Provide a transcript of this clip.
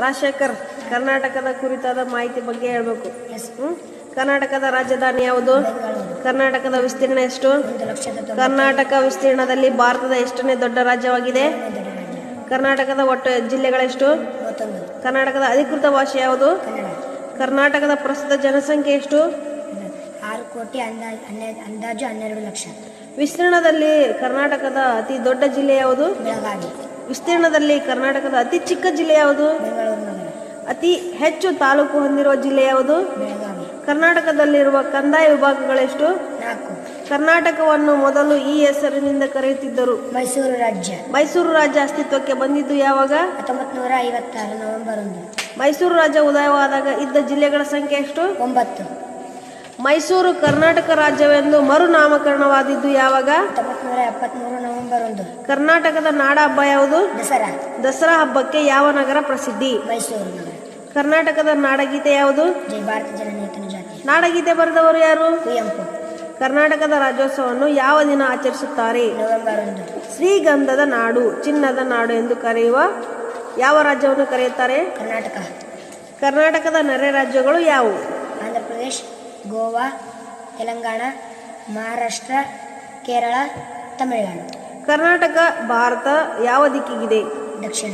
ರಾಜಶೇಖರ್, ಕರ್ನಾಟಕದ ಕುರಿತಾದ ಮಾಹಿತಿ ಬಗ್ಗೆ ಹೇಳ್ಬೇಕು. ಎಸ್. ಕರ್ನಾಟಕದ ರಾಜಧಾನಿ ಯಾವುದು? ಬೆಂಗಳೂರು. ಕರ್ನಾಟಕದ ವಿಸ್ತೀರ್ಣ ಎಷ್ಟು? 1,90,000. ಕರ್ನಾಟಕ ವಿಸ್ತೀರ್ಣದಲ್ಲಿ ಭಾರತದ ಎಷ್ಟನೇ ದೊಡ್ಡ ರಾಜ್ಯವಾಗಿದೆ? ದೊಡ್ಡ ರಾಜ್ಯ. ಕರ್ನಾಟಕದ ಒಟ್ಟು ಜಿಲ್ಲೆಗಳೆಷ್ಟು? 31. ಕರ್ನಾಟಕದ ಅಧಿಕೃತ ಭಾಷೆ ಯಾವುದು? ಕನ್ನಡ. ಕರ್ನಾಟಕದ ಪ್ರಸ್ತುತ ಜನಸಂಖ್ಯೆ ಎಷ್ಟು? 6 ಕೋಟಿ ಅಂದಾಜು 12 ಲಕ್ಷ. ವಿಸ್ತೀರ್ಣದಲ್ಲಿ ಕರ್ನಾಟಕದ ಅತಿ ದೊಡ್ಡ ಜಿಲ್ಲೆ ಯಾವುದು? ಬೆಳಗಾವಿ. ವಿಸ್ತೀರ್ಣದಲ್ಲಿ ಕರ್ನಾಟಕದ ಅತಿ ಚಿಕ್ಕ ಜಿಲ್ಲೆ ಯಾವುದು? ಬೆಂಗಳೂರು ನಗರ. ಅತಿ ಹೆಚ್ಚು ತಾಲೂಕು ಹೊಂದಿರುವ ಜಿಲ್ಲೆ ಯಾವುದು? ಬೆಳಗಾವಿ. ಕರ್ನಾಟಕದಲ್ಲಿರುವ ಕಂದಾಯ ವಿಭಾಗಗಳೆಷ್ಟು? 4. ಕರ್ನಾಟಕವನ್ನು ಮೊದಲು ಈ ಹೆಸರಿನಿಂದ ಕರೆಯುತ್ತಿದ್ದರು. ಮೈಸೂರು ರಾಜ್ಯ. ಮೈಸೂರು ರಾಜ್ಯ ಅಸ್ತಿತ್ವಕ್ಕೆ ಬಂದಿದ್ದು ಯಾವಾಗ? 1956 ನವೆಂಬರ್ 1. ಮೈಸೂರು ರಾಜ್ಯ ಉದಯವಾದಾಗ ಇದ್ದ ಜಿಲ್ಲೆಗಳ ಸಂಖ್ಯೆ ಎಷ್ಟು? 9. ಮೈಸೂರು ಕರ್ನಾಟಕ ರಾಜ್ಯವೆಂದು ಮರುನಾಮಕರಣವಾದಿದ್ದು ಯಾವಾಗ? 1973 ನವೆಂಬರ್ 1. ಕರ್ನಾಟಕದ ನಾಡ ಹಬ್ಬ ಯಾವುದು? ದಸರಾ. ದಸರಾ ಹಬ್ಬಕ್ಕೆ ಯಾವ ನಗರ ಪ್ರಸಿದ್ಧಿ? ಮೈಸೂರು ನಗರ. ಕರ್ನಾಟಕದ ನಾಡಗೀತೆ ಯಾವುದು? ಜೈ ಭಾರತ ಜನನೇತನ ಜಾತಿ. ನಾಡಗೀತೆ ಬರೆದವರು ಯಾರು? ಕುವೆಂಪು. ಕರ್ನಾಟಕದ ರಾಜ್ಯೋತ್ಸವವನ್ನು ಯಾವ ದಿನ ಆಚರಿಸುತ್ತಾರೆ? ನವೆಂಬರ್ 1. ಶ್ರೀಗಂಧದ ನಾಡು, ಚಿನ್ನದ ನಾಡು ಎಂದು ಕರೆಯುವ ಯಾವ ರಾಜ್ಯವನ್ನು ಕರೆಯುತ್ತಾರೆ? ಕರ್ನಾಟಕ. ಕರ್ನಾಟಕದ ನೆರೆ ರಾಜ್ಯಗಳು ಯಾವುವು? ಆಂಧ್ರ ಪ್ರದೇಶ್, ಗೋವಾ, ತೆಲಂಗಾಣ, ಮಹಾರಾಷ್ಟ್ರ, ಕೇರಳ, ತಮಿಳುನಾಡು. ಕರ್ನಾಟಕ ಭಾರತ ಯಾವ ದಿಕ್ಕಿಗಿದೆ? ದಕ್ಷಿಣ.